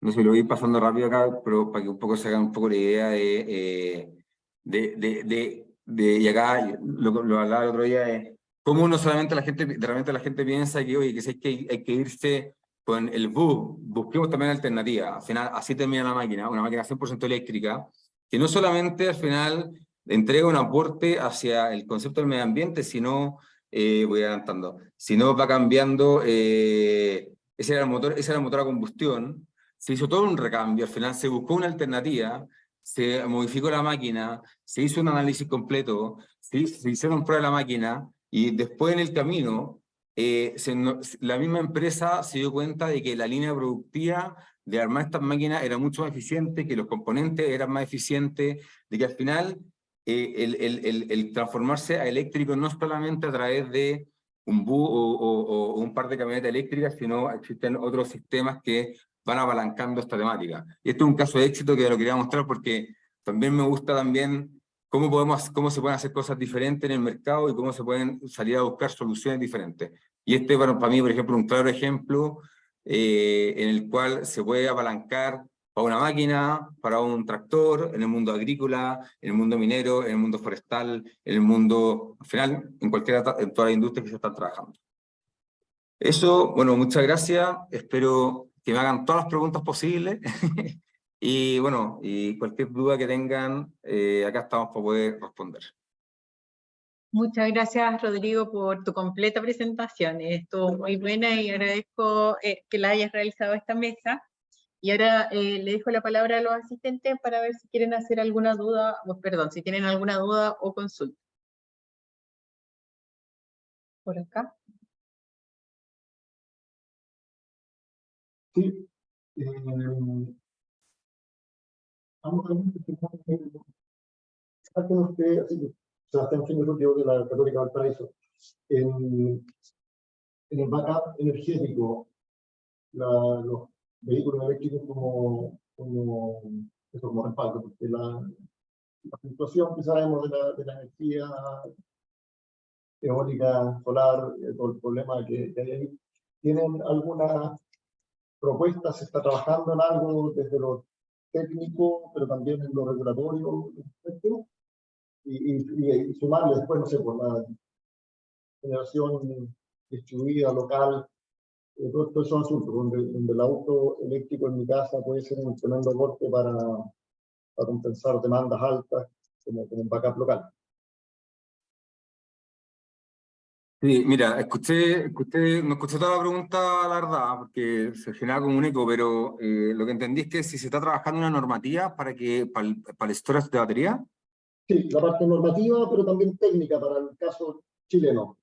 No sé si lo voy pasando rápido acá, pero para que un poco se hagan un poco la idea y acá lo hablaba el otro día, de cómo no solamente de repente la gente piensa que, oye, que si hay que irse con el bus, busquemos también alternativas. Al final, así termina la máquina, una máquina 100% eléctrica, que no solamente al final entrega un aporte hacia el concepto del medio ambiente, sino, voy adelantando, sino va cambiando, ese era el motor a combustión. Se hizo todo un recambio, al final se buscó una alternativa, se modificó la máquina, se hizo un análisis completo, se hicieron pruebas de la máquina, y después en el camino la misma empresa se dio cuenta de que la línea productiva de armar estas máquinas era mucho más eficiente, que los componentes eran más eficientes, de que al final el transformarse a eléctrico no es solamente a través de un bus o un par de camionetas eléctricas, sino existen otros sistemas que van apalancando esta temática. Y esto es un caso de éxito que lo quería mostrar porque también me gusta también cómo se pueden hacer cosas diferentes en el mercado y cómo se pueden salir a buscar soluciones diferentes. Y este, bueno, para mí, por ejemplo, un claro ejemplo en el cual se puede apalancar para una máquina, para un tractor, en el mundo agrícola, en el mundo minero, en el mundo forestal, en el mundo, al final, en todas las industrias que se están trabajando. Eso, bueno, muchas gracias. Espero que me hagan todas las preguntas posibles. Y bueno, y cualquier duda que tengan, acá estamos para poder responder. Muchas gracias, Rodrigo, por tu completa presentación. Estuvo muy buena y agradezco que la hayas realizado esta mesa. Y ahora le dejo la palabra a los asistentes para ver si quieren hacer alguna duda, si tienen alguna duda o consulta. Por acá. Sí. Sebastián Fínero, yo de la Católica Valparaíso. En el backup energético, los vehículos eléctricos como respaldo, porque la fluctuación que sabemos de la energía eólica, solar, todo el problema que hay ahí, ¿tienen alguna propuesta? ¿Se está trabajando en algo desde lo técnico, pero también en lo regulatorio? Y sumarle después, no sé, por la generación distribuida, local, todos esos asuntos, donde el auto eléctrico en mi casa puede ser un tremendo aporte para para compensar demandas altas como un backup local. Sí, mira, no escuché toda la pregunta, la verdad, porque se genera como un eco, pero lo que entendí es que si se está trabajando una normativa para el storage de batería. Sí, la parte normativa, pero también técnica para el caso chileno.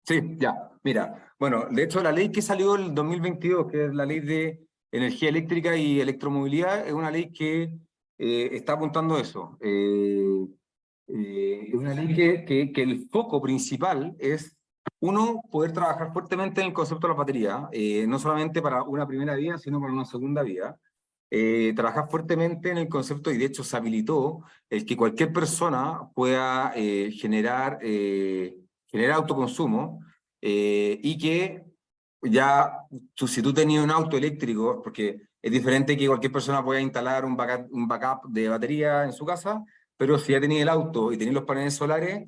Sí, ya, mira, bueno, de hecho la ley que salió el 2022, que es la ley de energía eléctrica y electromovilidad, es una ley que está apuntando eso. Es una ley que el foco principal es, uno, poder trabajar fuertemente en el concepto de la batería, no solamente para una primera vía, sino para una segunda vía. Trabajar fuertemente en el concepto, y de hecho se habilitó el que cualquier persona pueda generar autoconsumo, y que ya, si tú tenías un auto eléctrico, porque es diferente que cualquier persona pueda instalar un backup de batería en su casa, pero si ya tenías el auto y tenías los paneles solares,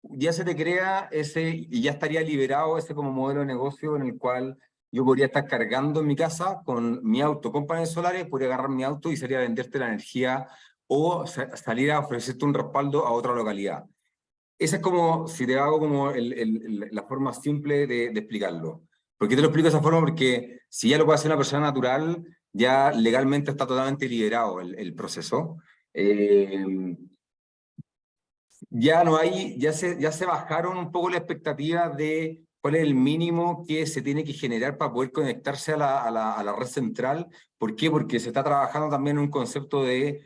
ya se te crea y ya estaría liberado ese como modelo de negocio en el cual yo podría estar cargando en mi casa con mi auto con paneles solares, podría agarrar mi auto y salir a venderte la energía o salir a ofrecerte un respaldo a otra localidad. Esa es como, si te hago como la forma simple de explicarlo. ¿Por qué te lo explico de esa forma? Porque si ya lo puede hacer una persona natural, ya legalmente está totalmente liberado el proceso. Ya no hay, ya se bajaron un poco la expectativa de cuál es el mínimo que se tiene que generar para poder conectarse a la red central. ¿Por qué? Porque se está trabajando también en un concepto de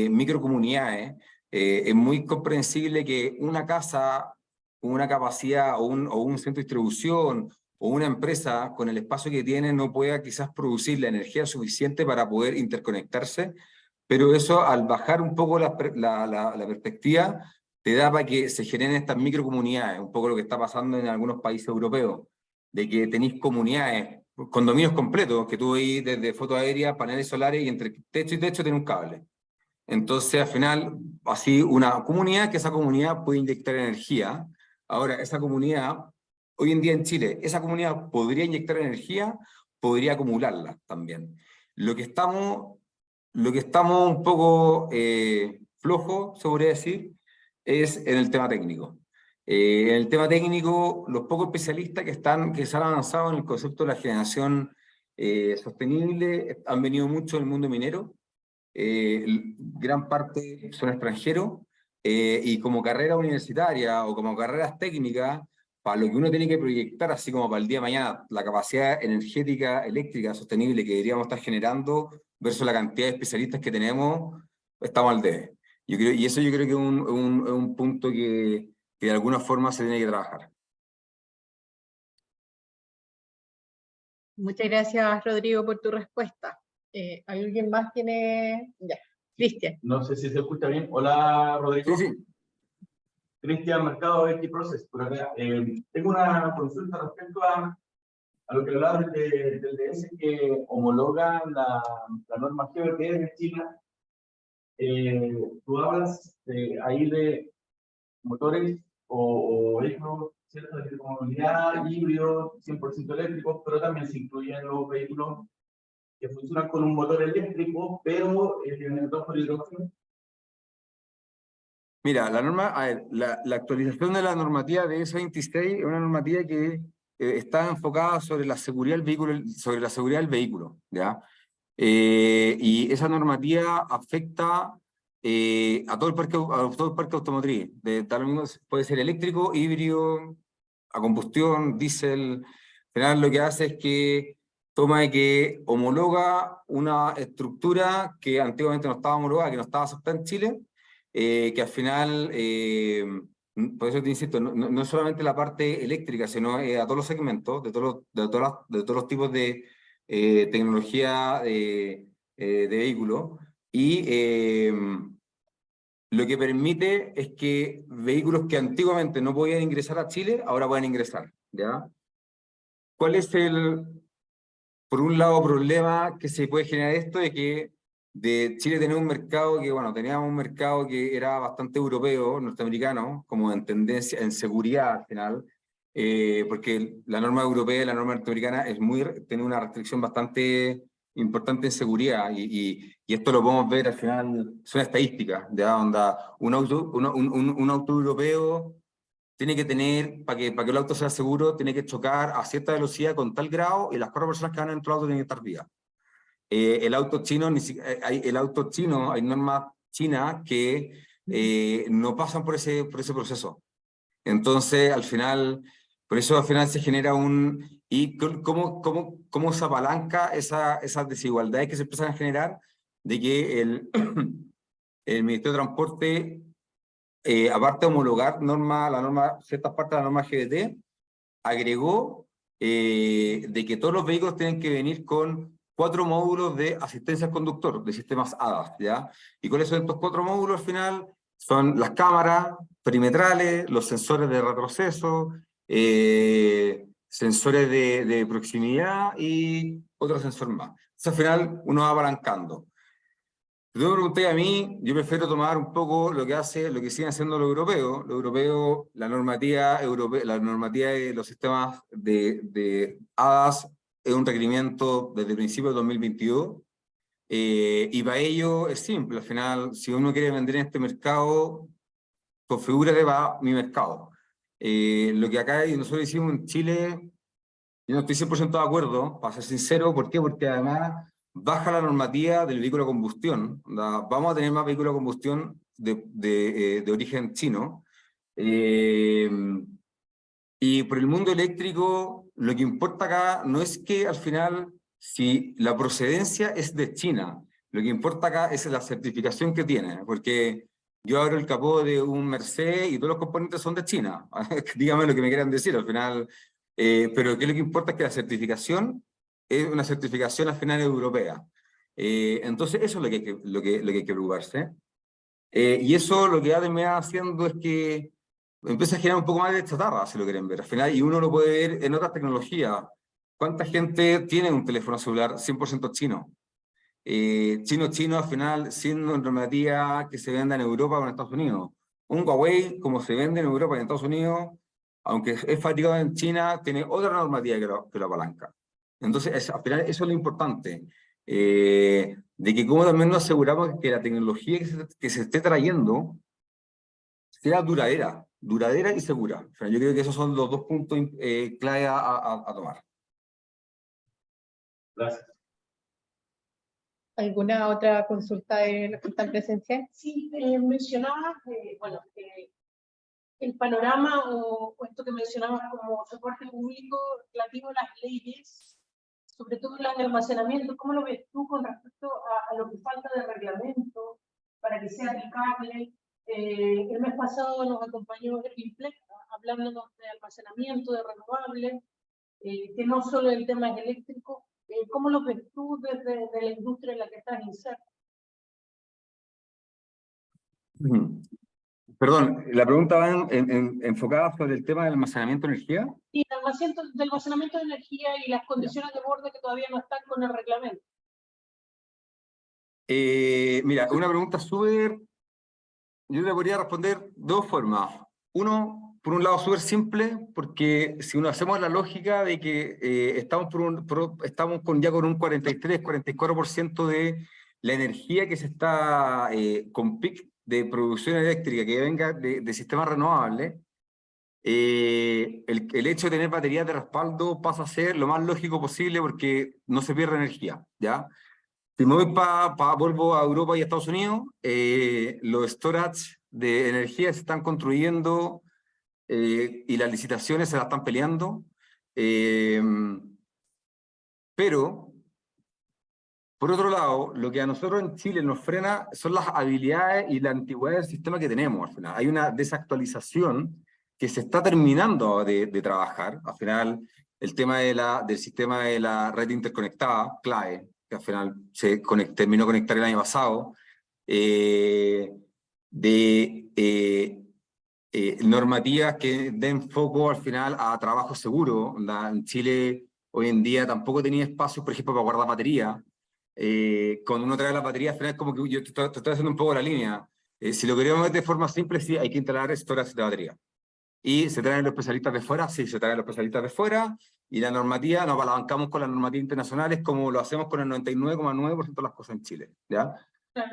microcomunidades. Es muy comprensible que una casa con una capacidad o un centro de distribución o una empresa con el espacio que tiene no pueda quizás producir la energía suficiente para poder interconectarse, pero eso al bajar un poco la perspectiva te da para que se generen estas microcomunidades, un poco lo que está pasando en algunos países europeos, de que tenéis comunidades, condominios completos, que tú veis desde foto aérea, paneles solares y entre techo y techo tiene un cable. Entonces, al final, así una comunidad, que esa comunidad puede inyectar energía. Ahora, esa comunidad, hoy en día en Chile, esa comunidad podría inyectar energía, podría acumularla también. Lo que estamos un poco flojos, se podría decir, es en el tema técnico. En el tema técnico, los pocos especialistas que se han avanzado en el concepto de la generación sostenible han venido mucho del mundo minero. Gran parte son extranjeros, y como carrera universitaria o como carreras técnicas, para lo que uno tiene que proyectar, así como para el día de mañana, la capacidad energética, eléctrica, sostenible que deberíamos estar generando versus la cantidad de especialistas que tenemos, estamos al debe. Y eso yo creo que es un punto que de alguna forma se tiene que trabajar. Muchas gracias, Rodrigo, por tu respuesta. ¿Alguien más tiene? Ya, Cristian. No sé si se escucha bien. Hola, Rodrigo. Sí, sí. Cristian Mercado, IT Process, por acá. Tengo una consulta respecto a lo que hablaba del DS que homologa la norma GBT de China. Tú hablas ahí de motores o vehículos, ¿cierto? De movilidad, híbridos, 100% eléctricos, pero también se incluyen los vehículos que funcionan con un motor eléctrico, pero tienen dos por hidrógeno. Mira, la actualización de la normativa de ISO 26 es una normativa que está enfocada sobre la seguridad del vehículo, ¿ya? Y esa normativa afecta a todo el parque automotriz, tal mismo puede ser eléctrico, híbrido, a combustión, diésel. Al final lo que hace es que toma y que homologa una estructura que antiguamente no estaba homologada, que no estaba aceptada en Chile, que al final, por eso te insisto, no solamente la parte eléctrica, sino a todos los segmentos, de todos los tipos de tecnología de vehículos, y lo que permite es que vehículos que antiguamente no podían ingresar a Chile, ahora pueden ingresar, ¿ya? ¿Cuál es por un lado, problema que se puede generar esto de que de Chile tenía un mercado que, bueno, teníamos un mercado que era bastante europeo, norteamericano, como en tendencia, en seguridad al final, porque la norma europea y la norma norteamericana tiene una restricción bastante importante en seguridad, y esto lo podemos ver al final, son estadísticas, ¿ya? Onda, un auto europeo tiene que tener, para que el auto sea seguro, tiene que chocar a cierta velocidad con tal grado, y las 4 personas que van dentro del auto tienen que estar vivas. El auto chino, hay normas chinas que no pasan por ese proceso. Entonces, al final, por eso al final se genera ¿y cómo se apalanca esas desigualdades que se empiezan a generar? De que el Ministerio de Transporte, aparte de homologar ciertas partes de la norma GBT, agregó de que todos los vehículos tienen que venir con 4 módulos de asistencia al conductor, de sistemas ADAS, ¿ya? ¿Y cuáles son estos 4 módulos al final? Son las cámaras perimetrales, los sensores de retroceso, sensores de proximidad y otro sensor más. Entonces, al final, uno va apalancando. Si tú me preguntas a mí, yo prefiero tomar un poco lo que siguen haciendo los europeos. Los europeos, la normativa de los sistemas de ADAS es un requerimiento desde principios de 2022. Y para ello es simple, al final, si uno quiere vender en este mercado, configúrate para mi mercado. Lo que acá nosotros hicimos en Chile, yo no estoy 100% de acuerdo, para ser sincero. ¿Por qué? Porque además baja la normativa del vehículo a combustión. Vamos a tener más vehículos a combustión de origen chino. Y por el mundo eléctrico, lo que importa acá no es que al final, si la procedencia es de China, lo que importa acá es la certificación que tiene, porque yo abro el capó de un Mercedes y todos los componentes son de China. Dígame lo que me quieran decir, al final. Pero que lo que importa es que la certificación es una certificación al final europea. Entonces eso es lo que hay que preocuparse. Y eso lo que ha terminado haciendo es que empieza a generar un poco más de chatarra, si lo quieren ver. Al final, y uno lo puede ver en otras tecnologías. ¿Cuánta gente tiene un teléfono celular 100% chino? Chino, al final, siendo normativa que se venda en Europa o en Estados Unidos. Un Huawei, como se vende en Europa y en Estados Unidos, aunque es fabricado en China, tiene otra normativa que lo apalanca. Entonces, al final, eso es lo importante. De que cómo también nos aseguramos que la tecnología que se esté trayendo sea duradera y segura. O sea, yo creo que esos son los 2 puntos clave a tomar. Gracias. ¿Alguna otra consulta de los que están presentes? Sí, mencionabas, el panorama o esto que mencionabas como soporte público relativo a las leyes, sobre todo las de almacenamiento. ¿Cómo lo ves tú con respecto a lo que falta de reglamento para que sea aplicable? El mes pasado nos acompañó Erwin Fleck hablándonos de almacenamiento, de renovables, que no solo el tema es eléctrico. ¿Cómo lo ves tú desde la industria en la que estás inserto? Perdón, la pregunta va enfocada sobre el tema del almacenamiento de energía. Y del almacenamiento de energía y las condiciones de borde que todavía no están con el reglamento. Mira, una pregunta súper... Yo le podría responder de 2 formas. Uno, por un lado, súper simple, porque si uno hacemos la lógica de que estamos ya con un 43-44% de la energía que se está con PIC de producción eléctrica que venga de sistemas renovables, el hecho de tener baterías de respaldo pasa a ser lo más lógico posible porque no se pierde energía, ¿ya? Si me voy vuelvo a Europa y a Estados Unidos, los storage de energía se están construyendo y las licitaciones se las están peleando, pero por otro lado, lo que a nosotros en Chile nos frena son las habilidades y la antigüedad del sistema que tenemos. Al final, hay una desactualización que se está terminando de trabajar. Al final, el tema del sistema de la red interconectada, CLAE, que al final se terminó de conectar el año pasado, normativas que den foco al final a trabajo seguro. En Chile hoy en día tampoco tenía espacio, por ejemplo, para guardar batería. Cuando uno trae la batería, al final es como que yo te estoy haciendo un poco la línea. Si lo queremos ver de forma simple, sí, hay que instalar storage de batería. y se traen los especialistas de fuera, sí, se traen los especialistas de fuera, y la normativa, nos apalancamos con las normativas internacionales como lo hacemos con el 99,9% de las cosas en Chile, ¿ya?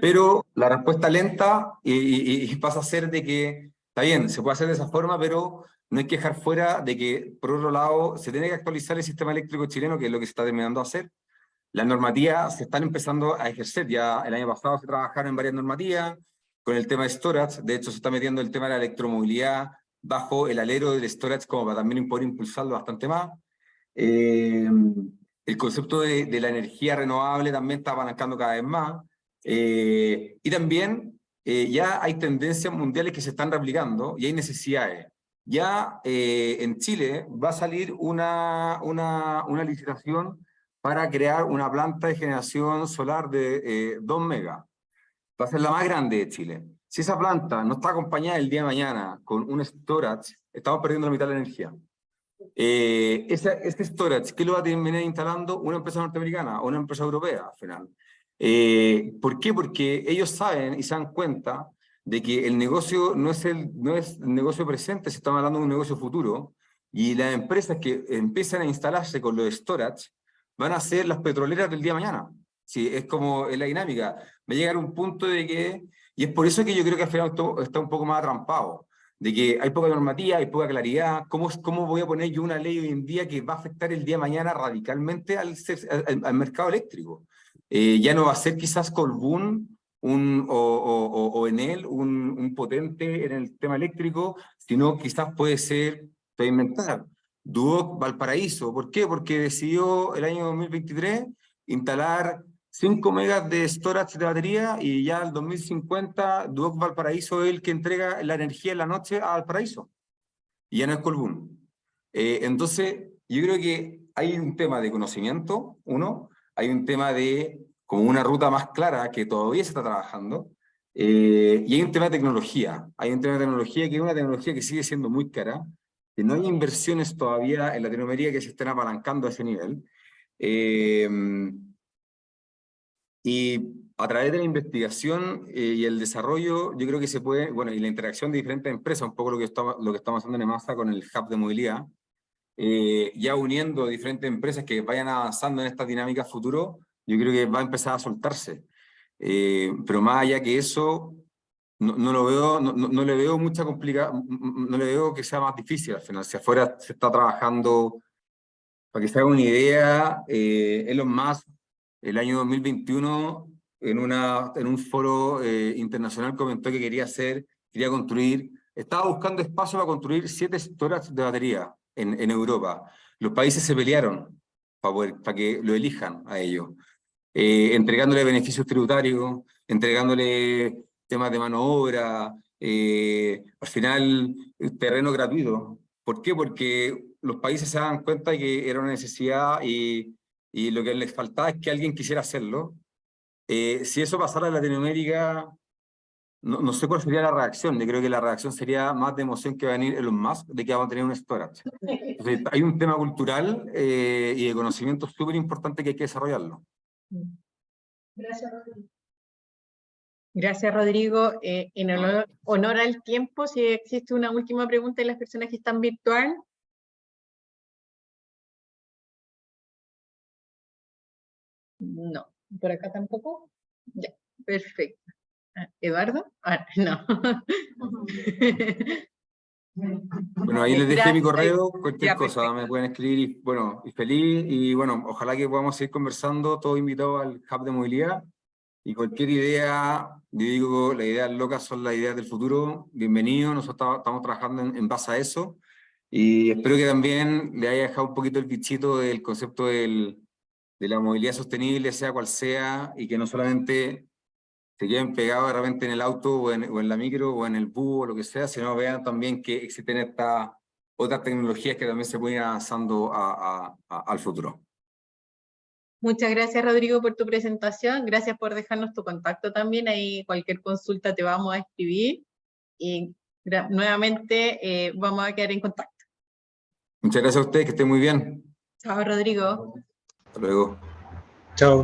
Pero la respuesta lenta y pasa a ser de que, está bien, se puede hacer de esa forma, pero no hay que dejar fuera de que, por otro lado, se tiene que actualizar el sistema eléctrico chileno, que es lo que se está terminando de hacer. Las normativas se están empezando a ejercer, ya el año pasado se trabajaron en varias normativas, con el tema de storage, de hecho se está metiendo el tema de la electromovilidad bajo el alero del storage como para también poder impulsarlo bastante más. El concepto de la energía renovable también está apalancando cada vez más. Y también ya hay tendencias mundiales que se están replicando y hay necesidades. Ya en Chile va a salir una licitación para crear una planta de generación solar de 2 megas. Va a ser la más grande de Chile. Si esa planta no está acompañada el día de mañana con un storage, estamos perdiendo la mitad de la energía. Este storage, ¿qué lo va a terminar instalando? Una empresa norteamericana o una empresa europea, al final. ¿Por qué? Porque ellos saben y se dan cuenta de que el negocio no es el negocio presente, se está hablando de un negocio futuro, y las empresas que empiezan a instalarse con los storage van a ser las petroleras del día de mañana. Sí, es como la dinámica. Va a llegar un punto de que, y es por eso que yo creo que al final esto está un poco más atrampado, de que hay poca normativa, hay poca claridad. ¿Cómo voy a poner yo una ley hoy en día que va a afectar el día de mañana radicalmente al mercado eléctrico? Ya no va a ser quizás Colbún o Enel un potente en el tema eléctrico, sino quizás puede ser, te voy a inventar, Duoc Valparaíso. ¿Por qué? Porque decidió el año 2023 instalar 5 megas de storage de batería y ya al 2050 Duoc Valparaíso es el que entrega la energía en la noche a Valparaíso. Y ya no es Colbún. Entonces, yo creo que hay un tema de conocimiento, hay un tema de como una ruta más clara que todavía se está trabajando, y hay un tema de tecnología. Hay un tema de tecnología que es una tecnología que sigue siendo muy cara, que no hay inversiones todavía en Latinoamérica que se estén apalancando a ese nivel. Y a través de la investigación y el desarrollo, yo creo que se puede, bueno, y la interacción de diferentes empresas, un poco lo que estamos haciendo en EMASA con el Hub de movilidad, ya uniendo diferentes empresas que vayan avanzando en esta dinámica futuro, yo creo que va a empezar a soltarse. Pero más allá que eso, no lo veo, no le veo mucha complicación, no le veo que sea más difícil al final. Si afuera se está trabajando, para que se haga una idea, Elon Musk, el año 2021, en un foro internacional comentó que quería construir, estaba buscando espacio para construir 7 storage de batería en Europa. Los países se pelearon para que lo elijan a ellos, entregándole beneficios tributarios, entregándole temas de mano de obra, al final terreno gratuito. ¿Por qué? Porque los países se dan cuenta de que era una necesidad y lo que les faltaba es que alguien quisiera hacerlo. Si eso pasara en Latinoamérica, no sé cuál sería la reacción. Yo creo que la reacción sería más de emoción que va a venir Elon Musk de que vamos a tener un storage. Entonces, hay un tema cultural y de conocimiento súper importante que hay que desarrollarlo. Gracias, Rodrigo. Gracias, Rodrigo. En honor al tiempo, si existe una última pregunta de las personas que están virtual. No, por acá tampoco. Ya, perfecto. ¿Eduardo? No. Bueno, ahí les dejé mi correo, cualquier Ya, cosa perfecto. me pueden escribir y feliz, y bueno, ojalá que podamos seguir conversando, todos invitados al Hub de Movilidad, y cualquier idea, yo digo, las ideas locas son las ideas del futuro, bienvenidos, nosotros estamos trabajando en base a eso, y espero que también le haya dejado un poquito el bichito del concepto de la movilidad sostenible, sea cual sea, y que no solamente se queden pegados de repente en el auto o en la micro o en el bus o lo que sea, sino vean también que existen estas otras tecnologías que también se pueden ir avanzando al futuro. Muchas gracias, Rodrigo, por tu presentación. Gracias por dejarnos tu contacto también. Ahí cualquier consulta te vamos a escribir. Y nuevamente vamos a quedar en contacto. Muchas gracias a ustedes, que estén muy bien. Chao, Rodrigo. Hasta luego. Chao.